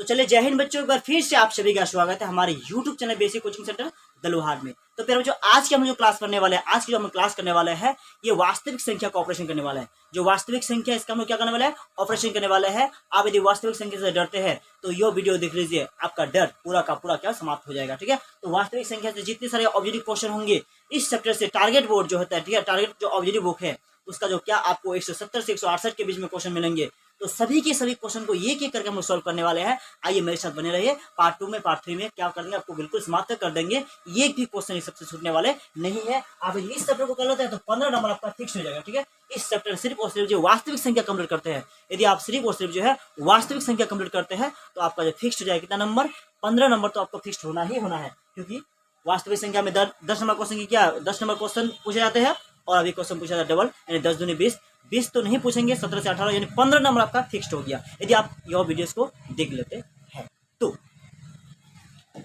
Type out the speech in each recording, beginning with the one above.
तो चलिए जय हिंद बच्चों, एक बार फिर से आप सभी का स्वागत है हमारे YouTube channel basic coaching centre Daluhar में। तो फिर जो आज की हम जो क्लास करने वाले हैं, आज की जो हम क्लास करने वाले हैं ये वास्तविक संख्या का ऑपरेशन करने वाला है। जो वास्तविक संख्या इसका हम लोग क्या करने वाले हैं, ऑपरेशन करने वाले हैं। आप यदि वास्तविक संख्या से डरते हैं तो ये वीडियो देख लीजिए, आपका डर पूरा का पूरा क्या समाप्त हो जाएगा। ठीक है, तो वास्तविक संख्या से जितने सारे ऑब्जेक्टिव क्वेश्चन होंगे इस चैप्टर से, टारगेट बोर्ड जो होता है, ठीक है, टारगेट जो ऑब्जेक्टिव बुक है उसका जो क्या आपको 170 से 168 के बीच में क्वेश्चन मिलेंगे। तो सभी के सभी क्वेश्चन को एक एक करके हम सॉल्व करने वाले हैं। आइए मेरे साथ बने रहिए। पार्ट 2 में, पार्ट 3 में क्या करेंगे, आपको बिल्कुल समाप्त कर देंगे। एक भी क्वेश्चन इस सबसे छूटने वाले नहीं है। आप इस चैप्टर को कर लेते हैं तो 15 नंबर आपका फिक्स हो जाएगा। ठीक है, इस चैप्टर सिर्फ और सिर्फ जो वास्तविक संख्या कंप्लीट करते हैं, यदि आप सिर्फ और सिर्फ जो है वास्तविक संख्या कंप्लीट करते हैं तो आपका जो फिक्स हो जाएगा कितना नंबर, 15 नंबर तो आपको फिक्स होना ही होना है। क्योंकि वास्तविक संख्या में 10 नंबर क्वेश्चन की क्या 10 नंबर क्वेश्चन पूछे जाते हैं और अभी क्वेश्चन पूछा जाता है डबल, यानी 10 दूनी 20, 20 तो नहीं पूछेंगे, 17 से 18 यानी 15 नंबर आपका फिक्स्ड हो गया यदि आप यह वीडियोस को देख लेते हैं तो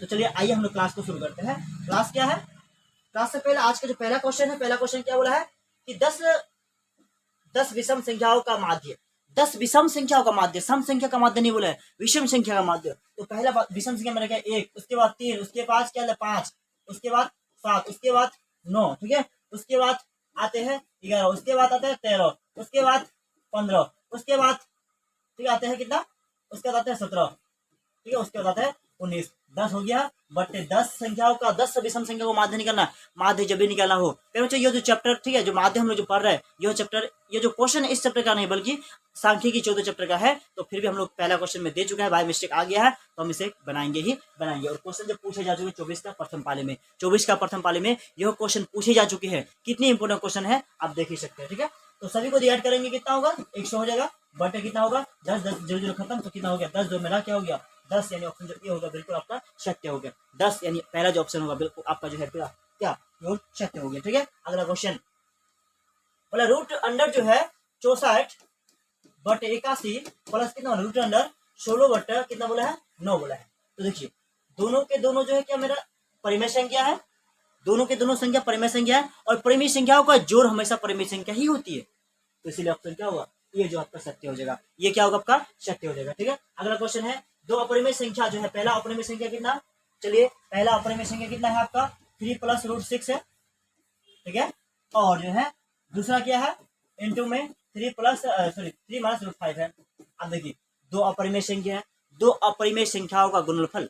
चलिए आइए हम लोग क्लास को शुरू करते हैं। क्लास क्या है, क्लास से पहले आज का जो पहला क्वेश्चन है, पहला क्वेश्चन क्या बोला है कि 10 विषम संख्याओं का माध्य, 10 विषम संख्याओं का माध्य, सम संख्या का माध्य नहीं बोला है, विषम संख्या का माध्य। तो पहला बात विषम संख्या में रखा 1, उसके बाद 3, उसके बाद क्या है 5, उसके बाद 7, उसके बाद 9, ठीक है, उसके बाद आते हैं 11, उसके बाद आते हैं 13, उसके बाद 15, उसके बाद ठीक आते हैं कितना, उसके बाद आते हैं 17, ठीक है, उसके बाद आता है 19, 10 हो गया। बट 10 संख्याओं का 10 विषम संख्या को माध्य निकालना, माध्य जब भी निकालना हो। फिर बच्चों ये जो चैप्टर, ठीक है, जो माध्य हम लोग जो पढ़ रहे हैं ये चैप्टर, ये जो क्वेश्चन है इस चैप्टर का नहीं बल्कि सांख्यिकी 14 चैप्टर का है। तो फिर भी हम लोग पहला क्वेश्चन में दे चुका है, बाय मिस्टेक आ गया है तो हम इसे बनाएंगे ही बनाएंगे। और क्वेश्चन जब पूछे जा चुके 24 का प्रथम पाले में, 24 का प्रथम पाले में यह क्वेश्चन पूछे जा चुके हैं। कितनी इंपोर्टेंट क्वेश्चन है आप देख ही सकते हैं। ठीक है, तो सभी को डिवाइड करेंगे कितना होगा, 100 हो जाएगा। बटे कितना होगा 10, 10 0 0 खत्म, तो कितना हो गया 10, 2 मेरा क्या हो गया 10, यानी ऑप्शन जो ये होगा बिल्कुल आपका सत्य हो गया। 10 यानी पहला जो ऑप्शन होगा बिल्कुल आपका जो है क्या सत्य हो गया। ठीक है, अगला क्वेश्चन बोला रूट अंडर जो है 64 बटे 81 प्लस कितना रूट अंडर 16 बटे कितना बोला है 9 बोला है। तो देखिए दोनों के दोनों जो है क्या मेरा परिमेय संख्या है, दोनों के दोनों संख्या परिमेय संख्या है और परिमेय संख्याओं का जोड़ हमेशा परिमेय संख्या ही होती है। तो इसीलिए ऑप्शन क्या होगा, ये जो आपका सत्य हो जाएगा, ये क्या होगा आपका सत्य हो जाएगा। ठीक है, अगला क्वेश्चन है दो अपरिमेय संख्या जो है, पहला अपरिमेय संख्या कितना, चलिए पहला अपरिमेय संख्या कितना है आपका 3 प्लस रूट 6 है। ठीक है, और जो है दूसरा क्या है इनटू में 3 माइनस रूट 5 है। अब देखिए दो अपरिमेय संख्या है, दो अपरिमेय संख्याओं का गुणनफल,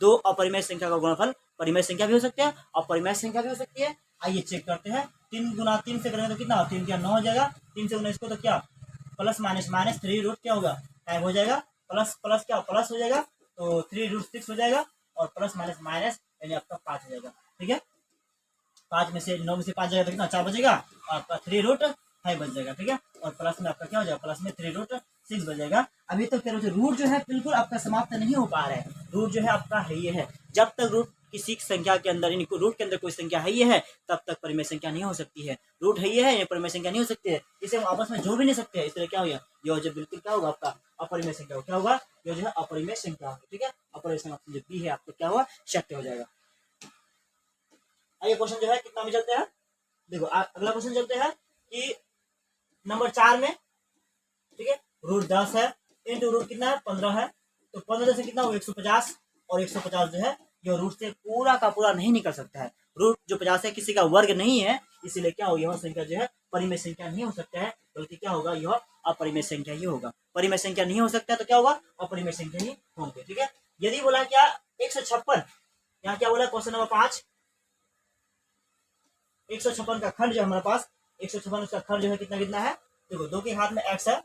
दो अपरिमेय संख्या का गुणनफल परिमेय संख्या भी हो सकती है और परिमेय संख्या भी हो सकती है। आइए चेक करते हैं, 3 गुना 3 से करेंगे तो कितना, 3 क्या 9 हो जाएगा, 3 से 19 को तो क्या प्लस माइनस माइनस 3 रूट क्या होगा 5 हो जाएगा, प्लस प्लस क्या प्लस हो जाएगा तो 3 रूट 6 हो जाएगा और प्लस माइनस माइनस यानी आपका 5 हो जाएगा। ठीक है, 5 में से 9 में से 5 जाएगा तो कितना 4 बचेगा और आपका 3 रूट 5 बच जाएगा। ठीक है, और प्लस में आपका क्या हो जाएगा, प्लस में 3 रूट 6 बच जाएगा। अभी तक फिर रूट जो है बिल्कुल आपका समाप्त नहीं हो पा रहा है, रूट जो है आपका है ये है। जब तक रूट किसी संख्या के अंदर रूट के अंदर कोई संख्या है ये है तब तक परिमेय संख्या नहीं हो सकती है। रूट है ये है, परिमेय संख्या नहीं हो सकती है, इसे हम आपस में जोड़ भी नहीं सकते, इसलिए क्या हो गया ये जो बिल्कुल क्या होगा आपका अपरिमेय संख्या, क्या होगा ये जो है अपरिमेय संख्या होगी। ठीक है, अपरिमेय संख्या जो बी है आपको क्या हुआ सत्य हो जाएगा। आइए क्वेश्चन जो है कितना में चलते हैं, देखो अगला क्वेश्चन चलते हैं कि नंबर 4 में, ठीक है, रूट 10 है इंटू रूट कितना है 15 है, तो 15 से कितना हो 150 और 150 जो है ये रूट से पूरा का पूरा नहीं निकल सकता है। रूट जो 50 है किसी का वर्ग नहीं है, इसीलिए क्या हो यह संख्या जो है परिमेय संख्या नहीं हो सकता है, बल्कि क्या होगा यह अपरिमेय संख्या ही होगा। परिमेय संख्या नहीं हो सकता है तो क्या होगा अपरिमेय संख्या ही होंगे। ठीक है, यदि बोला क्या 156, यहाँ क्या बोला क्वेश्चन नंबर 5, 156 का खंड जो हमारे पास 156 उसका खंड जो है कितना कितना है, देखो 2 के हाथ में x है,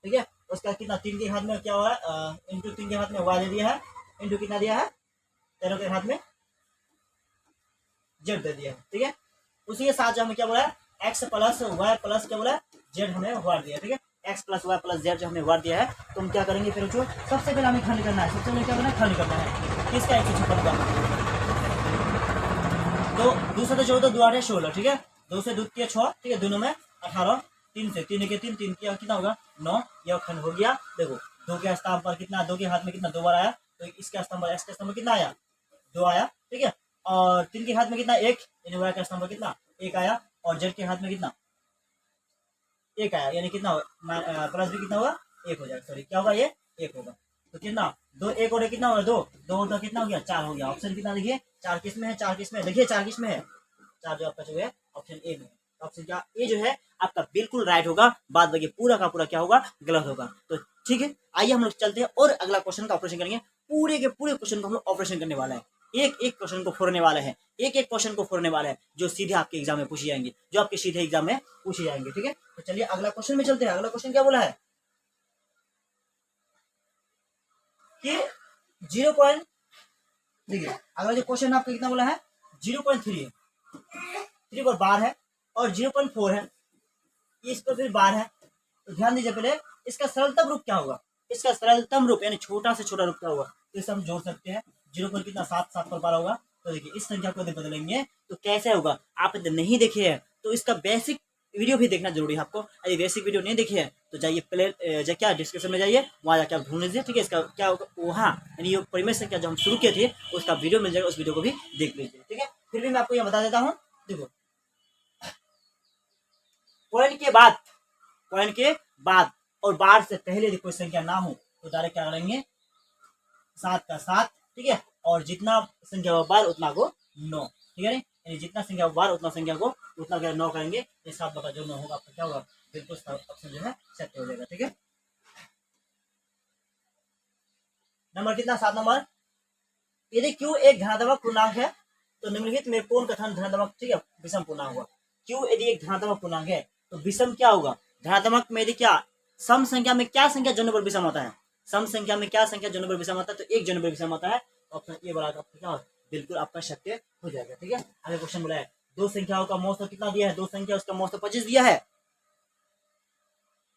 ठीक है, उसका कितना 3 के हाथ में क्या हुआ है इंटू 3 के हाथ में y दे दिया है, इंटू कितना दिया है 13 के हाथ में z दे दिया है। ठीक है, उसी के साथ जो हमें क्या बोला है x प्लस y प्लस क्या बोला है z हमें वर्ड दिया है। ठीक है, x plus y plus z जो हमें वर्ड दिया है तो हम क्या करेंगे फिर जो सबसे पहले हमें खंड करना है, सबसे पहले क्या करना है खंड करना है किसका 156 का, तो दूसरा तो जो होता 2 8 16, ठीक है, 2 से 2 किया 6, ठीक है, दोनों में 18, 3 से 3 के 3 किया कितना होगा 9, यह खंड हो गया। देखो 2 के स्थान पर कितना, 2 के हाथ में कितना 2 बार आया, तो इसके स्थान पर x के स्थान पर कितना आया 2 आया। ठीक है, और 3 के हाथ में कितना 1, यानी y के स्थान पर कितना 1 आया, और z के हाथ में कितना 1 आया, यानी कितना प्लस भी कितना होगा 1 हो जाएगा, सॉरी क्या होगा ये 1 होगा। तो कितना, दो एक और एक कितना होगा, दो दो और दो कितना हो गया, 4 हो गया। ऑप्शन कितना देखिए, 4 किस में है, 4 किस में है, देखिए 4 किस में है, 4 जो आपका जो है ऑप्शन ए में। ऑप्शन क्या ए जो है आपका बिल्कुल राइट होगा, बाद बाकी पूरा का पूरा क्या होगा, गलत होगा। तो ठीक है, आइए हम लोग चलते हैं और अगला क्वेश्चन का ऑपरेशन करेंगे। पूरे के पूरे क्वेश्चन को हम लोग ऑपरेशन करने वाला है, एक एक क्वेश्चन को फोड़ने वाले हैं, एक एक क्वेश्चन को फोड़ने वाले हैं, जो सीधे आपके एग्जाम में पूछे जाएंगे, जो आपके सीधे एग्जाम में पूछे जाएंगे। ठीक है, तो चलिए अगला क्वेश्चन में चलते हैं। अगला क्वेश्चन क्या बोला है कि 0. देखिए अगला जो क्वेश्चन आपका कितना बोला है, 0.3 है, 3 पर बार है और 0.4 है, इस पर फिर बार है। तो ध्यान दीजिए, पहले इसका सरलतम रूप क्या होगा, इसका सरलतम रूप यानी छोटा से छोटा रूप क्या होगा, तो इसे हम जोड़ सकते हैं। 0 पर कितना 7, 7 पर 12 होगा। तो देखिए इस संख्या को यदि बदलेंगे तो कैसे होगा, आप यदि नहीं देखे हैं तो इसका बेसिक वीडियो भी देखना जरूरी है आपको। यदि बेसिक वीडियो नहीं देखी है तो जाइए प्ले क्या डिस्क्रिप्शन में जाइए, वहाँ जाकर आप ढूंढ लीजिए। ठीक है, इसका क्या होगा वहाँ यानी ये परिमेय संख्या जो हम शुरू किए थे उसका वीडियो मिल जाएगा, उस वीडियो को भी देख लीजिए। ठीक है, फिर भी मैं आपको ये बता देता हूँ। देखो पॉइंट के बाद और बार से पहले यदि कोई संख्या ना हो तो डायरेक्ट क्या करेंगे, 7 का 7। ठीक है, और जितना संख्या बार उतना को 9। ठीक है, यानी जितना संख्या बार उतना संख्या को उतना 9 करेंगे। ये 7 बटा जो 9 होगा आपका क्या होगा, बिल्कुल ऑप्शन जो है सेट हो जाएगा। ठीक है, नंबर कितना, 7 नंबर। यदि क्यू एक धनात्मक पूर्णांक है तो निम्नलिखित में कौन कथन धनात्मक, ठीक है, विषम पूर्णांक होगा। क्यू यदि एक धनात्मक पूर्णांक है तो विषम क्या होगा, धनात्मक में यदि क्या सम संख्या में क्या संख्या जोड़ने पर विषम आता है, सम संख्या में क्या संख्या जोड़ने पर विषम आता है, तो एक जोड़ने पर विषम आता है। ऑप्शन ए बड़ा क्या बिल्कुल आपका सत्य हो जाएगा। ठीक है, आगे क्वेश्चन बोला है दो संख्याओं का मौसम कितना दिया है, दो संख्या उसका मौसम 25 दिया है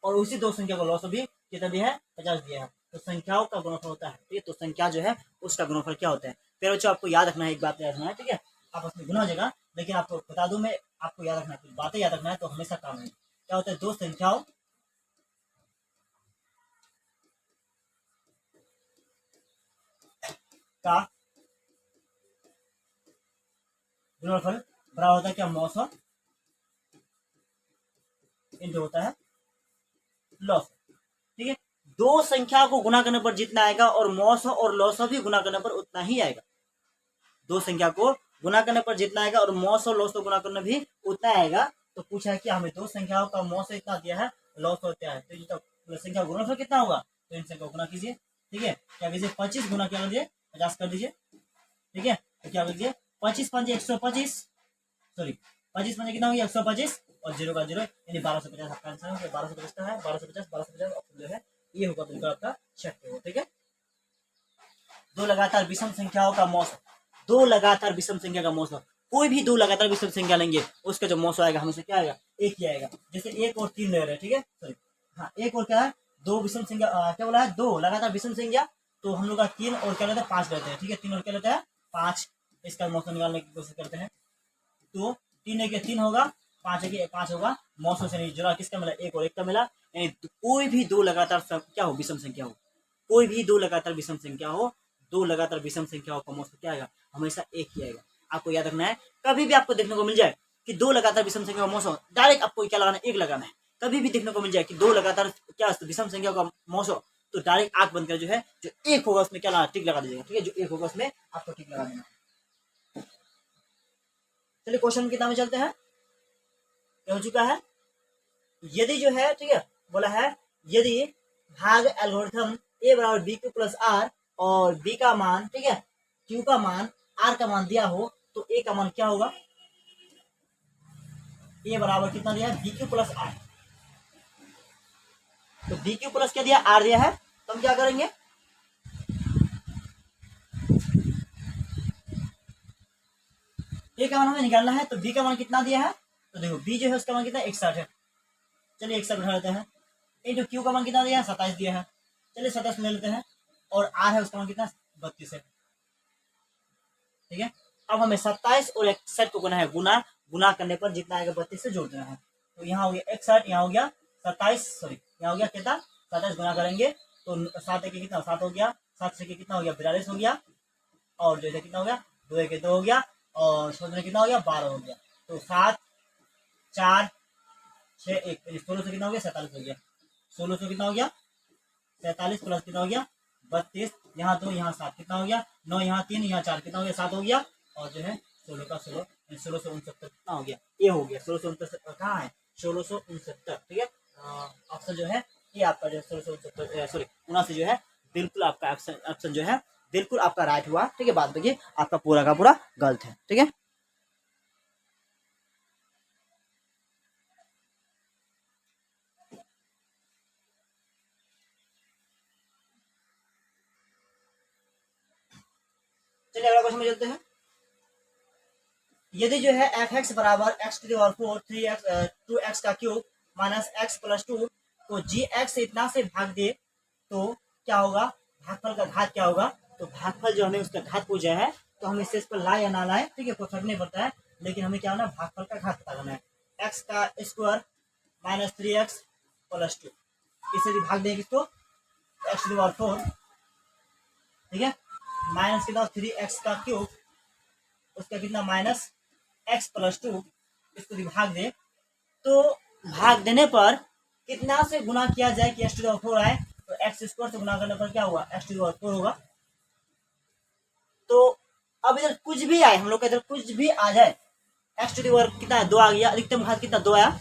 और उसी दो संख्या को लॉस भी कितना दिया है, 50 दिया है। तो संख्याओं का गुणनफल होता है। ठीक है, तो संख्या जो है उसका गुणनफल क्या होता है। फिर बच्चों आपको याद रखना है, एक बात याद रखना है। ठीक है, आपस में गुना हो जाएगा, लेकिन आपको बता दूं मैं, आपको याद रखना है, बातें याद रखना है तो हमेशा काम है। क्या होता है, दो संख्याओं का गुणनफल बराबर होता है क्या, मौसम इंटू होता है लॉस। ठीक है, दो संख्या को गुना करने पर जितना आएगा और मौसम और लॉस भी गुना करने पर उतना ही आएगा। दो संख्या को गुना करने पर जितना आएगा और मॉस और लॉस को गुना करने भी उतना आएगा। तो पूछा है कि हमें दो संख्याओं का मॉस इतना दिया है, लॉस क्या है, तो ये तो संख्या गुणनफल कितना होगा, तो इन संख्या को गुना कीजिए। ठीक है, क्या कीजिए 25 गुना क्या कीजिए 50 कर दीजिए। ठीक है, तो क्या कीजिए 25 पंजे 125, सॉरी 25 पंजे कितना हो गया 125 और 0 का 0 यानी 1250 आपका आंसर है। 1250 का है, 1250 ऑप्शन जो है ये होगा बिल्कुल आपका सत्य हो। ठीक है, दो लगातार विषम संख्याओं का मौसम, दो लगातार विषम संख्या का मौसम, कोई भी दो लगातार विषम संख्या लेंगे उसका जो मौसम आएगा हमेशा क्या आएगा, एक ही आएगा। जैसे 1 और 3 ले रहे हैं। ठीक है, सॉरी हाँ 1 और क्या है, दो विषम संख्या क्या बोला है, दो लगातार विषम संख्या। तो हम लोग का 3 और क्या लेते हैं 5 लेते हैं। ठीक है, 3 और क्या लेते हैं 5, इसका मौसम निकालने की कोशिश करते हैं। तो 3 एक 3 होगा, 5 एक 5 होगा, मौसम से नहीं जुड़ा, किसका मिला, 1 और 1 का मिला। यानी कोई भी दो लगातार क्या हो विषम संख्या हो, कोई भी दो लगातार विषम संख्या हो, दो लगातार विषम संख्याओं का मौसम क्या आएगा, हमेशा एक ही आएगा। आपको याद रखना है, कभी भी आपको देखने को मिल जाए कि दो लगातार विषम संख्या का मौसम, डायरेक्ट आपको क्या लगाना है, एक लगाना है। कभी भी देखने को मिल जाए कि दो लगातार क्या विषम संख्या का मौसम, तो डायरेक्ट आंख बंद कर जो है जो एक होगा उसमें क्या लगाना, टिक लगा दीजिएगा। ठीक है, जो एक होगा उसमें आपको टिक लगा देना। चलिए क्वेश्चन किताब में चलते हैं, क्या हो चुका है। यदि जो है ठीक है बोला है, यदि भाग एल्गोरिथम ए बराबर बी क्यू प्लस आर और बी का मान, ठीक है क्यू का मान आर का मान दिया हो तो ए का मान क्या होगा, ए बराबर कितना दिया है बी क्यू प्लस आर। तो बी क्यू प्लस क्या दिया, आर दिया है, तो हम क्या करेंगे, ए का मान हमें निकालना है। तो बी का मान कितना दिया है, तो देखो बी जो है उसका मान कितना 61 है, चलिए 61 उठा लेते हैं। ये जो क्यू का मान कितना दिया है 27 दिया है, चलिए 27 ले लेते हैं। और आर है उसका मान कितना 32 है। ठीक है, अब हमें 27 और 61 को गुना है, गुना करने पर जितना आएगा 32 से जोड़ देना है। तो यहाँ हो गया 61, यहाँ हो गया 27, सॉरी यहाँ हो गया कितना 27, गुना करेंगे तो 7 एक कितना 7 हो गया, 7 से कितना हो गया 42 हो गया, और जो है कितना हो गया 2 एक 2 हो गया, और 16 कितना हो गया 12 हो गया। तो 7 4 6 1 16 से कितना हो गया 47 हो गया, 16 से कितना हो गया 47 प्लस कितना हो गया 32, यहाँ 2 यहाँ 7, कितना हो गया 9, यहाँ 3 यहाँ 4, कितना हो गया 7 हो गया। और जो है 16 का 16, 1669 कितना हो गया, ये हो गया 1669। कहाँ है 1669, ठीक है। ऑप्शन जो है ये आपका जो 1669 सॉरी 79 जो है बिल्कुल आपका ऑप्शन जो है बिल्कुल आपका राइट हुआ, ठीक है। बात देखिए आपका पूरा का पूरा गलत है, ठीक है। चलिए अगला क्वेश्चन में चलते हैं। यदि जो है एफ एक्स बराबर X to the power 4 3x 2x का क्यूब माइनस एक्स प्लस 2 को जी एक्स से इतना से भाग दे तो क्या होगा, भागफल का घात क्या होगा। तो भागफल जो हमें उसका घात पूछा है तो हम इससे इस पर लाए या ना लाए, ठीक है, कोई फर्क नहीं पड़ता है, लेकिन हमें क्या होना भागफल का घात पता करना है। एक्स का स्क्वायर माइनस 3x प्लस 2, इसे भी भाग देंगे इसको एक्स टू द पावर 4, ठीक है, माइनस कितना 3x का क्यूब उसका कितना माइनस एक्स प्लस 2, इसको भाग दे तो भाग देने पर कितना से गुना किया जाए कि एक्स टू द पावर 4 आए। तो एक्स स्क्वायर से गुना करने पर क्या हुआ एक्स टू द पावर 4 होगा। तो अब इधर कुछ भी आए, हम लोग का इधर कुछ भी आ जाए, एक्स टू द पावर कितना 2 आ गया, अधिकतम घात कितना 2 आया,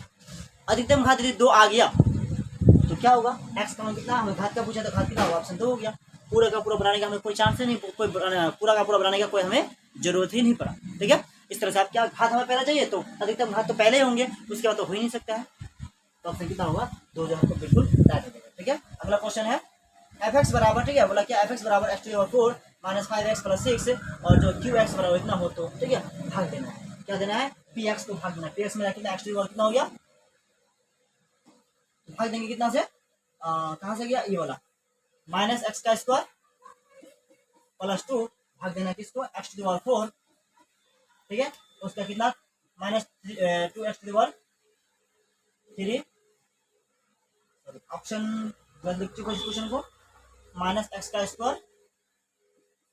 अधिकतम घात यदि 2 आ गया तो क्या होगा एक्स का मान कितना, हमें घात का पूछा तो घात कितना होगा, ऑप्शन 2 हो गया। पूरा का पूरा बनाने का हमें कोई चांस नहीं, कोई पूरा का पूरा बनाने का कोई हमें जरूरत ही नहीं पड़ा, ठीक है। इस तरह से आप क्या घात हमें पहले चाहिए तो अधिकतम घात तो पहले ही होंगे, उसके बाद तो हो ही नहीं सकता है, तो ऑप्शन कितना होगा 2 जो हमको बिल्कुल राइट हो जाएगा, ठीक है। अगला क्वेश्चन है एफ एक्स बराबर, ठीक है, बोला क्या एफ एक्स बराबर X to the power 4 minus 5x plus 6 और जो क्यू एक्स बराबर इतना हो तो, ठीक है, भाग देना है, क्या देना है पी एक्स को भाग देना है। पी एक्स में कितना एक्स टू द पावर कितना हो गया, भाग देंगे कितना से, कहाँ से गया ये वाला माइनस एक्स का स्क्वायर प्लस 2, भाग देना किसको एक्स टू द पावर 4, ठीक है, उसका कितना minus 2x to the power 3, option लिख चुका इस क्वेश्चन को, माइनस एक्स का स्क्वायर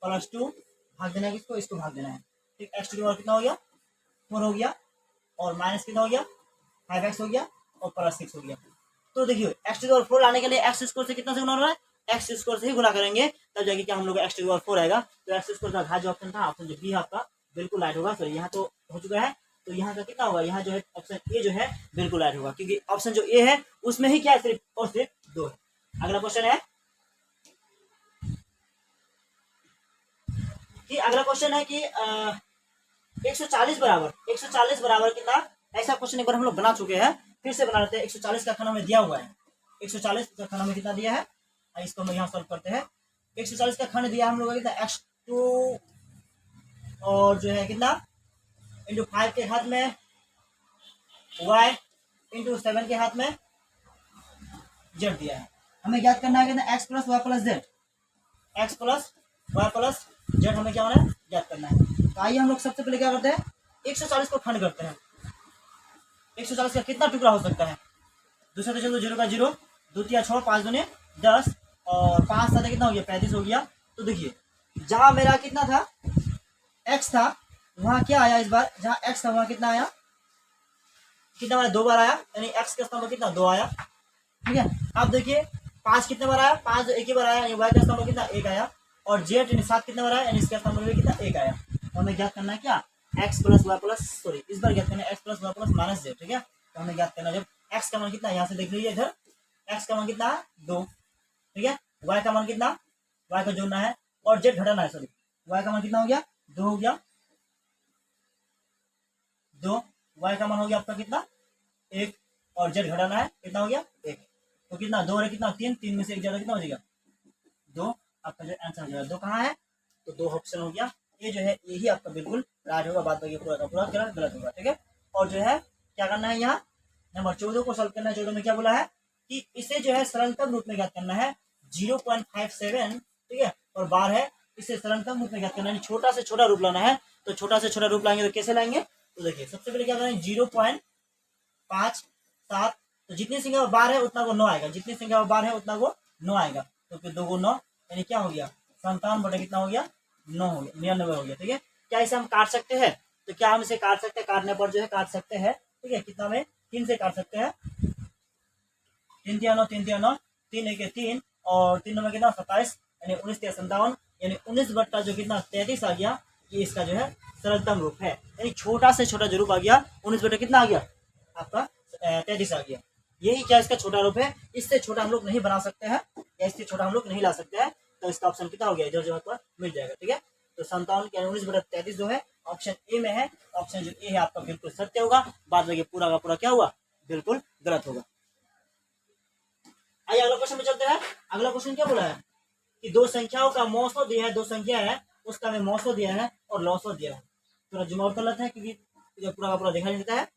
प्लस 2, भाग देना किसको इसको भाग देना है, ठीक, एक्स टू द पावर कितना हो गया 4 हो गया और माइनस कितना हो गया 5x हो गया और प्लस 6 हो गया। तो देखिए एक्स टू द पावर 4 लाने के लिए एक्स स्क्वायर से कितना से गुना हो रहा है, एक्स स्क्वायर से ही गुना करेंगे तब जाके क्या हम लोग एक्स टू द पावर 4 आएगा। तो एक्स स्क्वायर का घात जो ऑप्शन था, ऑप्शन जो बी आपका बिल्कुल राइट होगा। सॉरी यहाँ तो हो चुका है, तो यहाँ का कितना होगा, यहाँ जो है ऑप्शन ए जो है बिल्कुल राइट होगा, क्योंकि ऑप्शन जो ए है उसमें ही क्या है सिर्फ और सिर्फ 2 है। अगला क्वेश्चन है कि अगला क्वेश्चन है कि 140 बराबर कितना, ऐसा क्वेश्चन एक बार हम लोग बना चुके हैं, फिर से बना लेते हैं। 140 का खाना में दिया हुआ है, 140 का खाना में कितना दिया है, इसको हम यहाँ सॉल्व करते हैं। 140 का खाना दिया हम लोग कितना x2 और जो है कितना इंटू 5 के हाथ में y इंटू 7 के हाथ में z दिया है। हमें ज्ञात करना है कितना x plus y plus z, x plus y plus z हमें क्या होना है ज्ञात करना है। तो आइए हम लोग सबसे पहले क्या करते हैं 140 को खंड करते हैं। 140 का कितना टुकड़ा हो सकता है, दूसरा तो चलो 0 का 0, द्वितीय 6, 5 दूने 10 और 5 साथ कितना हो गया 35 हो गया। तो देखिए जहां मेरा कितना था x था वहां क्या आया, इस बार जहां x था वहां कितना आया, कितना बार 2 बार आया, यानी x का स्तंभ कितना 2 आया, ठीक है। अब देखिए 5 कितने बार आया, 5 एक ही बार आया, y का स्तंभ कितना 1 आया और z 7 कितने बार आया, यानी इसका स्तंभ कितना 1 आया। तो हमें ज्ञात करना है क्या x plus y plus sorry इस बार ज्ञात करना है x plus y plus minus z, ठीक है। तो हमें ज्ञात करना है जब x का मान कितना यहाँ से देख लीजिए इधर x का मान कितना है 2, ठीक है, y का मान कितना y को जोड़ना है और z घटाना है, सॉरी y का मान कितना हो गया 2 हो गया 2, y का मान हो गया आपका कितना 1 और z घटाना है कितना हो गया 1, तो कितना 2 है कितना 3, 3 में से 1 ज्यादा कितना हो जाएगा 2, आपका जो आंसर हो जाएगा 2 कहाँ है तो 2 ऑप्शन हो गया, ये जो है यही आपका बिल्कुल राइट होगा, बात बाकी पूरा का पूरा गलत होगा, ठीक है। और जो है क्या करना है यहाँ नंबर 14 को सॉल्व करना है। 14 में क्या बोला है कि इसे जो है सरलतम रूप में ज्ञात करना है 0.57, ठीक है, और बार है इसे सरलतम रूप में ज्ञात करना है, छोटा से छोटा रूप लाना है। तो छोटा से छोटा रूप लाएंगे तो कैसे लाएंगे, तो देखिए सबसे पहले क्या करें 0.57, तो जितनी संख्या में बार है उतना वो 9 आएगा, जितनी संख्या में बार है उतना वो 9 आएगा, तो फिर 2 को 9 यानी क्या हो गया 57 बटे कितना हो गया 9 हो गया 99 हो गया, ठीक है। क्या इसे हम काट सकते हैं, तो क्या हम इसे काट सकते हैं, काटने पर जो है काट सकते हैं, ठीक है, कितना में 3 से काट सकते हैं, 3 3 9 3 3 9 3 1 3 और 3 में कितना 27, यानी 19 यानी 19 बट्टा जो कितना 33 आ गया, ये इसका जो है सरलतम रूप है। यानी छोटा से छोटा जो रूप आ गया 19 बट्टा कितना आ गया आपका 33 आ गया। यही क्या इसका छोटा रूप है, इससे छोटा हम लोग नहीं बना सकते हैं या इससे छोटा हम लोग नहीं ला सकते हैं। तो इसका ऑप्शन कितना हो गया, इधर जो आपको मिल जाएगा। ठीक है, तो 57 के 19/33 जो है ऑप्शन ए में है। ऑप्शन जो ए है आपका बिल्कुल सत्य होगा, बाद में पूरा का पूरा क्या हुआ, बिल्कुल गलत होगा। आइए अगला क्वेश्चन में चलते हैं। अगला क्वेश्चन क्या बोला है कि दो संख्याओं का मौसो दिया है, दो संख्या है उसका हमें मौसो दिया है और लौसो दिया है। थोड़ा जूम आउट कर लेते हैं क्योंकि पूरा का पूरा देखा नहीं देता है।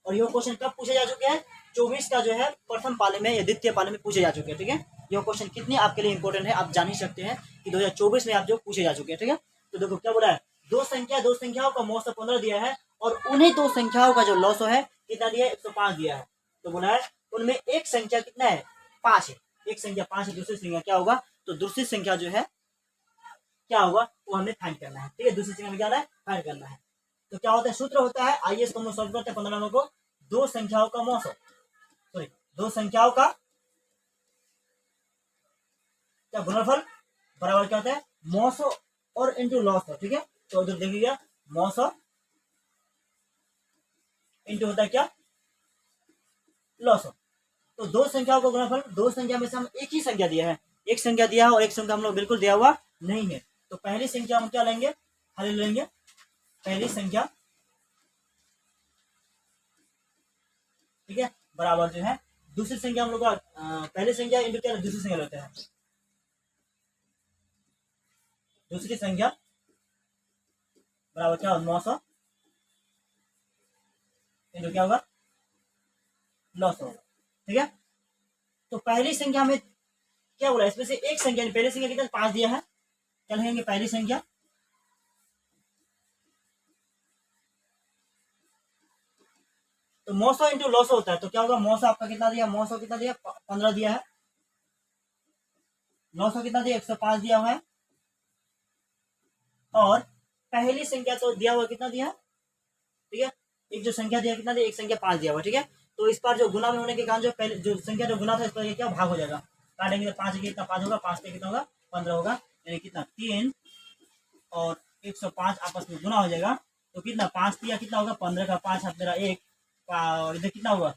और ये क्वेश्चन कब पूछे जा चुके हैं, 24 का जो है प्रथम पाले में या द्वितीय पाले में पूछे जा चुके हैं। ठीक है, ये क्वेश्चन कितने आपके लिए इंपॉर्टेंट है आप जान ही सकते हैं कि 2024 में आप जो पूछे जा चुके हैं। ठीक है, तो देखो क्या बोला है, दो संख्याओं का मौसो 15 दिया है और उन्हीं दो संख्याओं का जो लौसो है कितना दिया है, 105 दिया है। तो बोला है उनमें एक संख्या कितना है, 5 है। एक संख्या 5 है, दूसरी संख्या क्या होगा, तो दूसरी संख्या जो है क्या होगा वो हमें फाइंड करना है। ठीक है, दूसरी संख्या में क्या है, फाइंड करना है। तो क्या होता है, सूत्र होता है, आइए इसको हम लोग सॉल्व करते हैं। 15 नंबर को दो संख्याओं का मौसो, सॉरी दो संख्याओं का क्या गुणनफल बराबर क्या होता है, मौसो और इंटू लॉसो। ठीक है, तो उधर देखिएगा मौसो इंटू होता है क्या, लॉसो। तो दो संख्याओं का गुणनफल, दो संख्या में से हम एक ही संख्या दिया है, एक संख्या दिया है और एक संख्या हम लोग बिल्कुल दिया हुआ नहीं है। तो पहली संख्या हम क्या लेंगे, खाली लेंगे पहली संख्या। ठीक है, बराबर जो है दूसरी संख्या हम लोग पहली संख्या इंटू क्या दूसरी संख्या लेते हैं, दूसरी संख्या बराबर क्या होगा 900 इंटू क्या होगा 900 होगा। ठीक है, तो पहली संख्या में क्या बोला, इसमें से एक संख्या, पहली संख्या कितना 5 दिया है, क्या लिखेंगे पहली संख्या तो 900 इंटू लॉसो होता है। तो क्या होगा, मौसो आपका कितना दिया, मौसो कितना दिया 15 दिया है, 900 कितना दिया 105 दिया हुआ है, और पहली संख्या तो दिया हुआ कितना दिया। ठीक है, एक जो संख्या दिया कितना दिया, एक संख्या 5 दिया हुआ। ठीक है, तो इस बार जो गुना में होने के कारण जो पहले जो संख्या जो गुना था इस पर क्या भाग हो जाएगा, काटेंगे तो 5 कितना 5 होगा, 5 से कितना होगा 15 होगा, यानी कितना 3 और 105 आपस में गुना हो जाएगा। तो कितना 5 दिया कितना होगा 15 का 5 हाथ मेरा 1 और इधर कितना होगा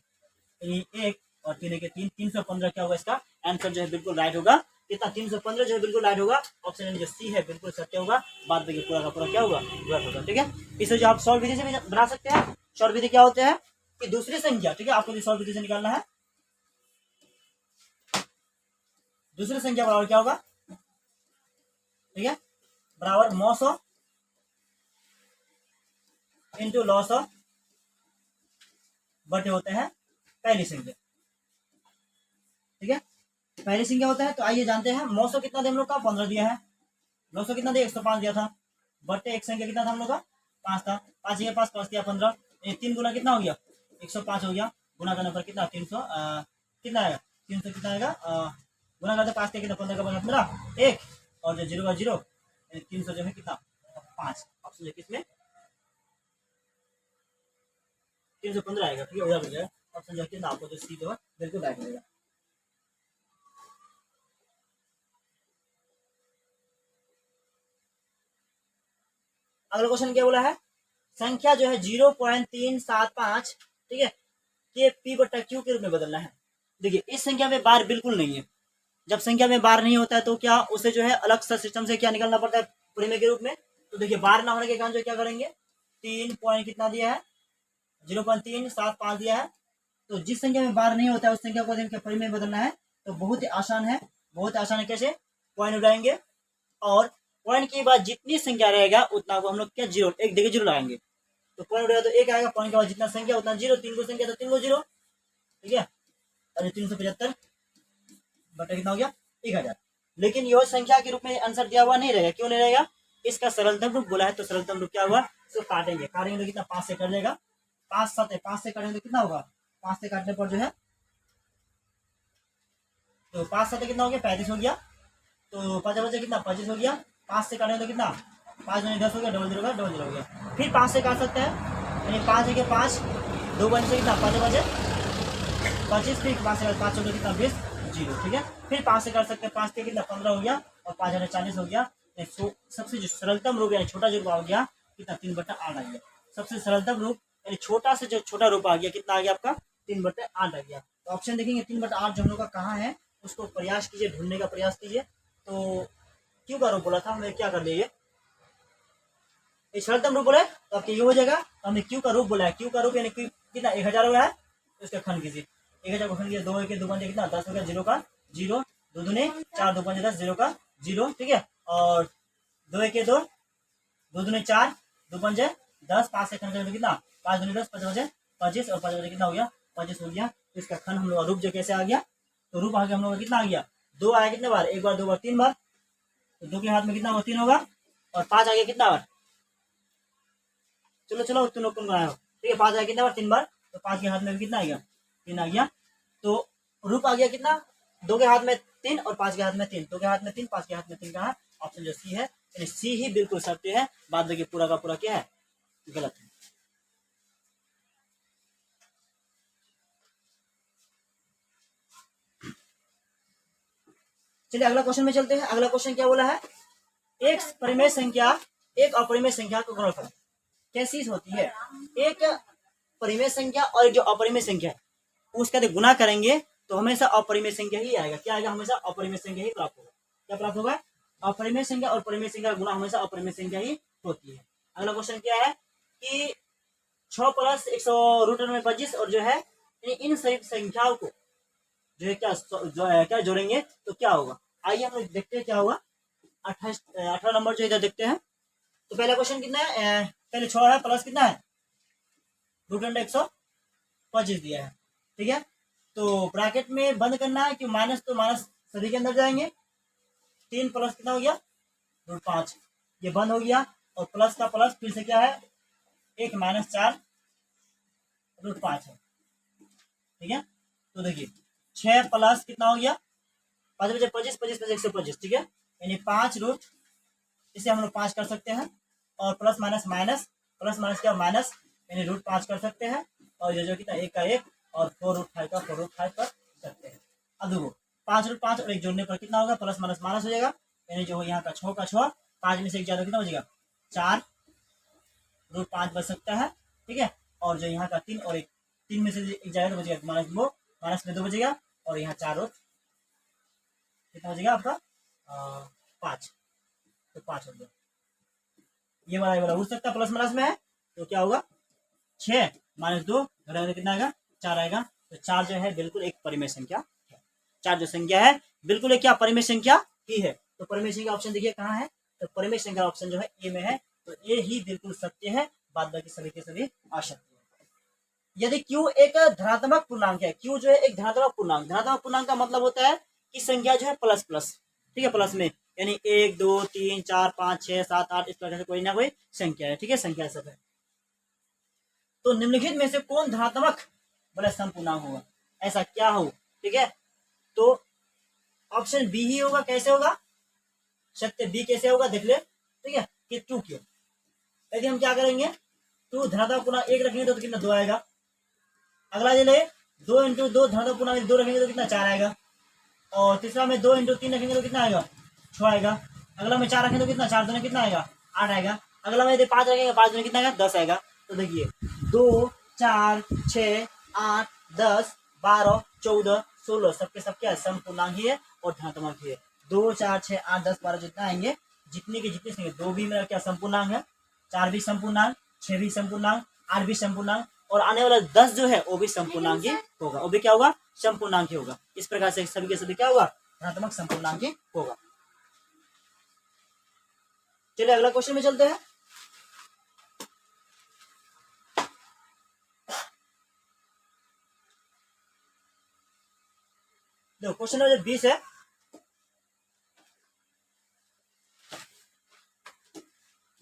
1 और 3 के 3 315 क्या होगा, इसका आंसर जो है बिल्कुल राइट होगा। कितना 315 जो है बिल्कुल राइट होगा। ऑप्शन जो सी है बिल्कुल सत्य होगा, बाद में पूरा का पूरा क्या होगा गलत होगा। ठीक है, इसे जो आप सॉल्व विधि से भी बना सकते हैं। सॉल्व विधि क्या होते हैं कि दूसरी संख्या, ठीक है आपको जो सॉल्व विधि से निकालना है, दूसरी संख्या बराबर क्या होगा, ठीक है बराबर मौसो इंटू लॉसो बटे होते हैं पहली संख्या। ठीक है, पहली संख्या होता है। तो आइए जानते हैं मौसो कितना दिया हम लोग का 15 दिया है, लॉसो कितना दिया 105 दिया था, बटे एक संख्या कितना था हम लोग का 5 था, 5 ये 5 दिया 15, 3 गुना कितना हो गया 105 हो गया, गुना करने पर कितना 300 कितना आएगा 300 कितना आएगा गुना करते 5 कितना 15 का बना मेरा 1 और जो 0 का 0 300 जो है कितना 5। ऑप्शन है किसमें 315 आएगा। ठीक है, उधर हो जाएगा ऑप्शन जो है कितना आपको जो सी जो है बिल्कुल राइट मिलेगा। अगला क्वेश्चन क्या बोला है, संख्या जो है 0.375 ठीक है के पी बटा क्यू के रूप में बदलना है। देखिए इस संख्या में बार बिल्कुल नहीं है, जब संख्या में बार नहीं होता है तो क्या उसे जो है अलग सा सिस्टम से क्या निकालना पड़ता है प्रीमियर के रूप में। तो देखिए बार ना होने के कारण जो क्या करेंगे 3 पॉइंट कितना दिया है 0.375 दिया है। तो जिस संख्या में बार नहीं होता है उस संख्या को देखिए प्रीमियर में बदलना है तो बहुत ही आसान है, बहुत आसान है। कैसे पॉइंट उड़ाएंगे और पॉइंट के बाद जितनी संख्या रहेगा उतना को हम लोग क्या जीरो एक देखिए जीरो लगाएंगे तो पॉइंट उड़ेगा तो एक आएगा, पॉइंट के बाद जितना संख्या उतना जीरो, 3 को संख्या तो 3 को जीरो। ठीक है, अरे 375 बटा कितना हो गया 1000। लेकिन यह संख्या के रूप में आंसर दिया हुआ नहीं रहेगा, क्यों नहीं रहेगा, इसका सरलतम रूप बोला है तो सरलतम रूप क्या हुआ तो काटेंगे तो कितना 5 से कर लेगा 5 से काटेंगे तो कितना होगा 5 से काटने पर जो है तो 5 7 कितना हो गया 35 हो गया, तो 5 बचे कितना 25 हो गया, 5 से काटेंगे तो कितना 5 में 10 हो गया, डबल जीरो हो गया। फिर 5 से काट सकते हैं यानी 5 है 5 2 बचे कितना 5 बचे 25, फिर 5 से 5 हो गया कितना 20 जीरो। ठीक है, फिर 5 से काट सकते हैं 5 के कितना 15 हो गया और 540 हो गया। सबसे जो सरलतम रूप यानी छोटा जो रूप आ गया कितना 3/8 आ गया। सबसे सरलतम रूप यानी छोटा से जो छोटा रूप आ गया कितना आ गया आपका 3/8 आ गया। तो ऑप्शन देखेंगे 3/8 जो हम लोग का कहाँ है उसको प्रयास कीजिए, ढूंढने का प्रयास कीजिए। तो क्यों का रूप बोला था हमें, क्या कर लिए ये सरलतम रूप बोला है तो आपके ये हो जाएगा। तो हमने क्यू का रूप बोला है, क्यू का रूप यानी कितना 1000 हो गया है तो इसका खंड कीजिए। 1000 को खंड किया 2 के 2 पंजे कितना 10 हो गया, 0 का 0, 2 दूने 4, 2 पंजे 10, 0 का 0, ठीक है। और 2 के 2, 2 दूने 4, 2 पंजे 10, 5 से खंड करेंगे कितना 5 दूने 10, 5 बजे 25 और 5 बजे कितना हो गया 25 हो गया। तो इसका खंड हम लोग रूप जो कैसे आ गया, तो रूप आ गया हम लोग कितना आ गया 2 आया कितने बार, 1 बार 2 बार 3 बार, तो 2 के हाथ में कितना होगा 3 होगा और 5 आ गया कितना बार, चलो चलो तुम लोग कौन बनाया हो, ठीक है 5 आ गया कितना बार 3 बार, तो 5 के हाथ में भी कितना आ गया 3 आ गया। तो रूप आ गया कितना 2 के हाथ में 3 और 5 के हाथ में 3, 2 के हाथ में 3 5 के हाथ में 3 कहा ऑप्शन जो सी है, यानी सी ही बिल्कुल सत्य है, बाद में पूरा का पूरा क्या है गलत है। चलिए अगला क्वेश्चन में चलते हैं। अगला क्वेश्चन क्या बोला है, एक परिमेय संख्या एक अपरिमेय संख्या का गुणनफल कैसी होती है। एक परिमेय संख्या और एक जो अपरिमेय संख्या है उसका यदि गुना करेंगे तो हमेशा अपरिमेय संख्या ही आएगा। क्या आएगा, हमेशा अपरिमेय संख्या ही प्राप्त होगा। क्या प्राप्त होगा, अपरिमेय संख्या और परिमेय संख्या का गुना हमेशा अपरिमेय संख्या ही होती है। अगला क्वेश्चन क्या है कि 6 + 100√25 और जो है इन सभी संख्याओं को जो है क्या जोड़ेंगे तो क्या होगा। आइए हम लोग देखते हैं क्या होगा। 18 नंबर जो इधर देखते हैं। तो पहला क्वेश्चन कितना है, पहले 6 है प्लस कितना है √125 दिया है, ठीक है। तो ब्रैकेट में बंद करना है कि माइनस, तो माइनस सभी के अंदर जाएंगे। 3 प्लस कितना हो गया √5, ये बंद हो गया और प्लस का प्लस फिर से क्या है 1 - 4 √5 है, ठीक है। तो देखिए 6 प्लस कितना हो गया 5 बजे 25, 25 + 125, ठीक है, यानी 5 रूट, इसे हम लोग 5 कर सकते हैं और plus minus minus, plus minus क्या माइनस, यानी √5 कर सकते हैं और ये जो कितना 1 का 1 और 4√5 का 4√5 कर सकते हैं। अब देखो 5 √5 और 1 जोड़ने पर कितना होगा, प्लस माइनस माइनस हो जाएगा, यानी जो यहाँ का 6 का 6, 5 में से 1 ज्यादा कितना हो जाएगा 4 √5 बच सकता है, ठीक है। और जो यहाँ का 3 और 1, 3 में से 1 जाएगा तो बचेगा -2, माइनस में 2 बचेगा और यहाँ 4 और कितना हो जाएगा आपका 5, तो 5 हो गया। ये वाला उड़ सकता प्लस माइनस में है तो क्या होगा 6 - 2 कितना आएगा 4 आएगा। तो 4 जो है बिल्कुल एक परिमेय संख्या है। 4 जो संख्या है बिल्कुल एक क्या परिमेय संख्या ही है। तो परिमेय संख्या ऑप्शन देखिए कहाँ है, तो परिमेय संख्या ऑप्शन जो है ए में है, तो ए ही बिल्कुल सत्य है, बाद बाकी सभी के सभी असत्य है। यदि q एक धनात्मक पूर्णांक है, q जो है एक धनात्मक पूर्णांक, धनात्मक पूर्णांक का मतलब होता है कि संख्या जो है प्लस प्लस, ठीक है, प्लस में यानी 1 2 3 4 5 6 7 8 इस प्रकार से कोई ना कोई संख्या है, ठीक है, संख्या सब है। तो निम्नलिखित में से कौन धनात्मक बड़ा समपूर्णांक होगा, ऐसा क्या हो, ठीक है। तो ऑप्शन बी ही होगा। कैसे होगा, सत्य बी कैसे होगा देख ले, ठीक है, कि 2 क्यों। यदि हम क्या करेंगे 2 धनात्मक पूर्णांक 1 रखेंगे तो कितना 2 आएगा। अगला ले ले 2 × 2 धनात्मक पूर्णांक 2 रखेंगे तो कितना 4 आएगा। और तीसरा में 2 × 3 रखेंगे तो कितना आएगा 6 आएगा। अगला में 4 रखेंगे तो कितना 4 दूने कितना आएगा 8 आएगा। अगला में यदि 5 रखेंगे 5 दूने कितना आएगा 10 आएगा। तो देखिए 2 4 6 8 10 12 14 16 सबके सब क्या है समपूर्णांक ही है और धनात्मक ही है। 2 4 6 8 10 12 जितना आएंगे, जितने के जितने संख्या, 2 भी मेरा क्या समपूर्णांक है, 4 भी समपूर्णांक, 6 भी समपूर्णांक, 8 भी समपूर्णांक और आने वाला 10 जो है वो भी समपूर्णांक ही होगा, वो भी क्या होगा समपूर्णांक ही होगा। इस प्रकार से सभी के सभी क्या होगा धनात्मक समपूर्णांक ही होगा। चलिए अगला क्वेश्चन में चलते हैं। देखो क्वेश्चन नंबर 20 है,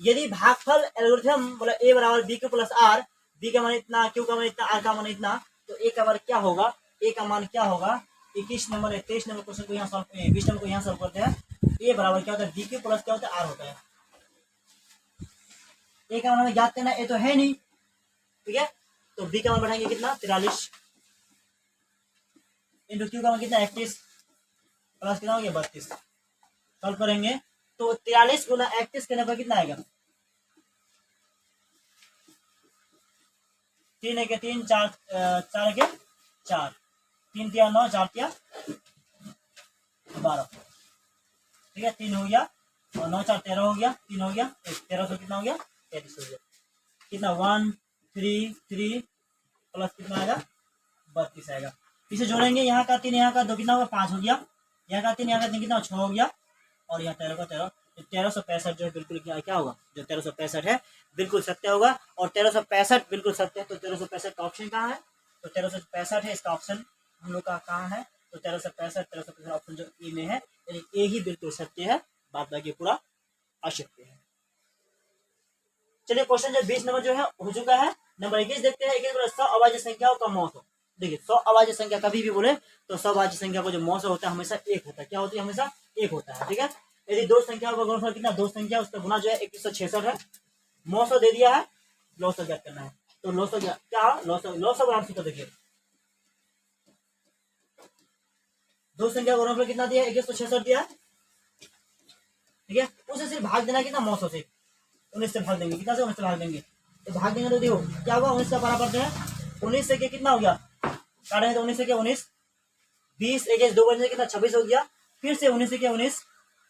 यदि भागफल एल्गोरिथम बोला a = b q + r, b का मान इतना, q का मान इतना, r का मान इतना, तो a का मान क्या होगा, a का मान क्या होगा। 21 नंबर 23 नंबर क्वेश्चन को यहाँ सॉल्व, 20 नंबर को यहाँ सॉल्व करते हैं। a बराबर क्या होता है b q प्लस क्या होता है r होता है। a का मान हमें ज्ञात करना, a तो है नहीं, ठीक है, तो b का मान बढ़ाएंगे कितना 43 इंटू q का मान कितना 31 प्लस कितना हो गया 32। सॉल्व करेंगे तो 43 गुना 31 करने पर कितना आएगा? 3 एक 3, 4 4 के 4, 3 तिया 9, 4 तिया 12, ठीक है। 3 हो गया और 9 4 13 हो गया, 3 हो गया 1300 कितना हो गया? 33 हो गया। कितना 133 प्लस कितना आएगा? 32 आएगा। इसे जोड़ेंगे, यहाँ का 3 यहाँ का 2 कितना होगा? 5 हो गया। यहाँ का 3 यहाँ का 3 कितना? 6 हो गया। और यहाँ 13 का 13, 1365 जो है बिल्कुल क्या होगा? जो 1365 है बिल्कुल सत्य होगा। और 1365 बिल्कुल सत्य है, तो 1365 का ऑप्शन कहाँ है? तो 1365 है इसका ऑप्शन हम लोग का कहाँ है? तो 1365 ऑप्शन जो ए में है, यानी ए ही बिल्कुल सत्य है, बात बाकी पूरा असत्य है। चलिए क्वेश्चन जो 20 नंबर जो है हो चुका है। नंबर 21 देखते हैं। 21 100 अभाज्य संख्याओं का मौसम। देखिए 100 अभाज्य संख्या कभी भी बोले तो 100 अभाज्य संख्या को जो मौसम होता है हमेशा एक होता है। क्या होती है? हमेशा एक होता है, ठीक है। यदि दो संख्या का गुणनफल कितना? दो संख्या उसका गुना जो है 2166 है। मौसम दे दिया है, लॉस ज्ञात करना है। तो लॉस क्या? लॉस बनाम सूत्र देखिए, दो संख्या का गुणनफल कितना दिया? 2166 दिया, ठीक है। उसे सिर्फ भाग देना कितना? मौसम से 19 से भाग देंगे। कितना से? 19 से भाग देंगे। तो भाग देंगे तो देखो क्या होगा? 19 का बराबर है 19 से कितना हो गया? काटेंगे तो 19 से क्या? 19, 20 21 2 बजे कितना? 26 हो गया। फिर से 19 से क्या? 19,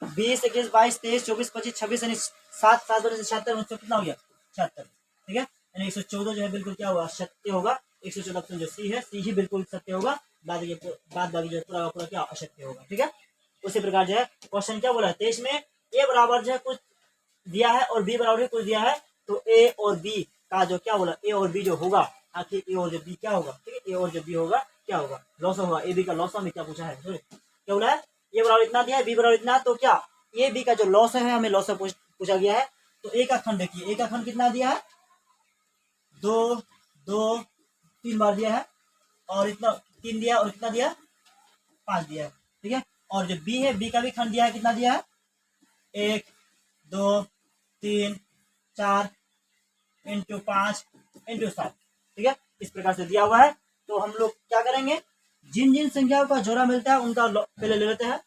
20 21 22 23 24 25 26 यानी 7 7 76 19 कितना हो गया? 76, ठीक है। यानी 114 जो है बिल्कुल क्या होगा? सत्य होगा। 114 ऑप्शन जो सी है, सी ही बिल्कुल सत्य होगा। बाद बाकी जो पूरा पूरा क्या? असत्य होगा, ठीक है। उसी प्रकार जो है क्वेश्चन क्या बोला है 23 में, ए बराबर जो है कुछ दिया है और बी बराबर भी कुछ दिया है। तो ए और बी का जो क्या बोला? ए और बी जो होगा, आखिर ए और जो बी क्या होगा? ठीक है, ए और जो बी होगा क्या होगा? लॉस होगा। ए बी का लॉस में क्या पूछा है? क्या बोला है? ए बराबर इतना दिया है, बी बराबर इतना, तो क्या ए बी का जो लॉस है हमें लॉस पूछा गया है। तो ए का खंड देखिए, ए का खंड कितना दिया है? 2 2 3 बार दिया है, और इतना 3 दिया, और कितना दिया? 5 दिया है, ठीक है। और जो बी है, बी का भी खंड दिया है, कितना दिया है? 1 2 3 4 इंटू 5 इंटू 7, ठीक है। इस प्रकार से दिया हुआ है। तो हम लोग क्या करेंगे? जिन जिन संख्याओं का जोड़ा मिलता है उनका पहले ले लेते हैं।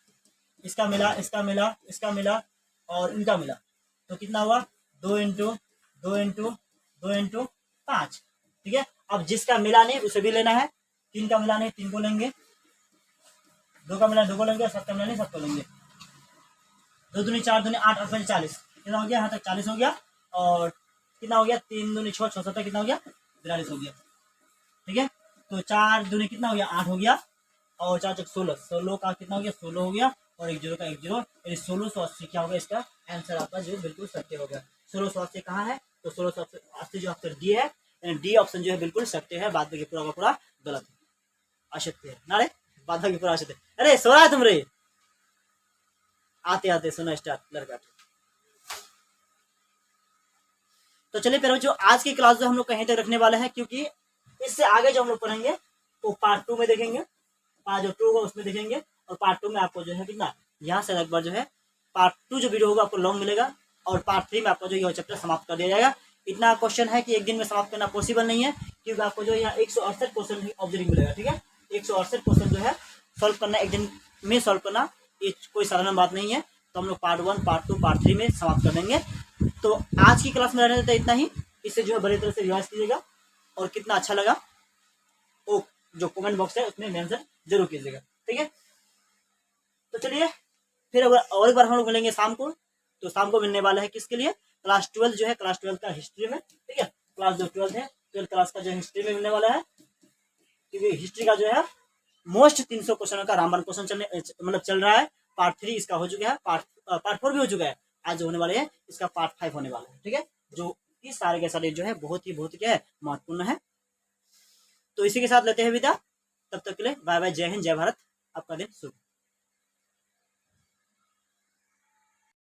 इसका मिला, इसका मिला, इसका मिला और इनका मिला, तो कितना हुआ? 2 इंटू 2 इंटू 2 इंटू 5, ठीक है। अब जिसका मिला नहीं उसे भी लेना है। 3 का मिला नहीं, 3 को लेंगे। 2 का मिला 2 को लेंगे, और 7 का मिला नहीं 7 को लेंगे। 2 दूनी 4 दूनी 8 8 40, कितना हो गया? यहाँ तक 40 हो गया। और कितना हो गया? 3 दूनी 6 6 7 कितना हो गया? 42 हो गया, ठीक है। तो 4 दूनी कितना हो गया? 8 हो गया। और 4 चौक 16, 16 का कितना हो गया? 16 हो गया। और 1 0 का 1 0, यानी 1680 क्या होगा? इसका आंसर आपका जो बिल्कुल सत्य हो गया। 1680 कहाँ है? तो 1680 जो ऑप्शन डी है, यानी डी ऑप्शन जो है बिल्कुल सत्य है। बाद में पूरा का पूरा गलत है, असत्य है ना रे। बाद में पूरा असत्य। अरे सो रहा है तुम रे? आते आते सुनो स्टार्ट लड़का। तो चलिए फिर जो आज की क्लास जो हम लोग कहीं तक रखने वाले हैं, क्योंकि इससे आगे जो हम लोग पढ़ेंगे वो पार्ट 2 में देखेंगे। पार्ट जो 2 होगा उसमें देखेंगे। और पार्ट 2 में आपको जो है कितना यहाँ से एक बार जो है पार्ट 2 जो वीडियो होगा आपको लॉन्ग मिलेगा। और पार्ट 3 में आपको जो यह चैप्टर समाप्त कर दिया जाएगा। इतना क्वेश्चन है कि एक दिन में समाप्त करना पॉसिबल नहीं है, क्योंकि आपको जो यहाँ 168 क्वेश्चन ऑब्जर्विंग मिलेगा, ठीक है। 168 क्वेश्चन जो है सॉल्व करना, एक दिन में सॉल्व करना, ये कोई साधारण बात नहीं है। तो हम लोग पार्ट 1 पार्ट 2 पार्ट 3 में समाप्त कर देंगे। तो आज की क्लास में रहने देते इतना ही। इसे जो है बड़ी तरह से रिवाइज कीजिएगा, और कितना अच्छा लगा वो जो कमेंट बॉक्स है उसमें मेंशन जरूर कीजिएगा, ठीक है। तो चलिए फिर अगर और एक बार हम लोग मिलेंगे शाम को। तो शाम को मिलने वाला है किसके लिए? क्लास 12 जो है, क्लास 12 का हिस्ट्री में, ठीक है। क्लास जो 12 है, 12 क्लास का जो हिस्ट्री में मिलने वाला है, क्योंकि हिस्ट्री का जो है मोस्ट 300 क्वेश्चन का रामबाण क्वेश्चन चल रहा है। पार्ट 3 इसका हो चुका है, पार्ट 4 भी हो चुका है। आज जो होने वाले हैं इसका पार्ट 5 होने वाला है, ठीक है। जो कि सारे के सारे जो है बहुत ही क्या है? महत्वपूर्ण है। तो इसी के साथ लेते हैं विदा। तब तक के लिए बाय बाय, जय हिंद, जय भारत। आपका दिन शुभ।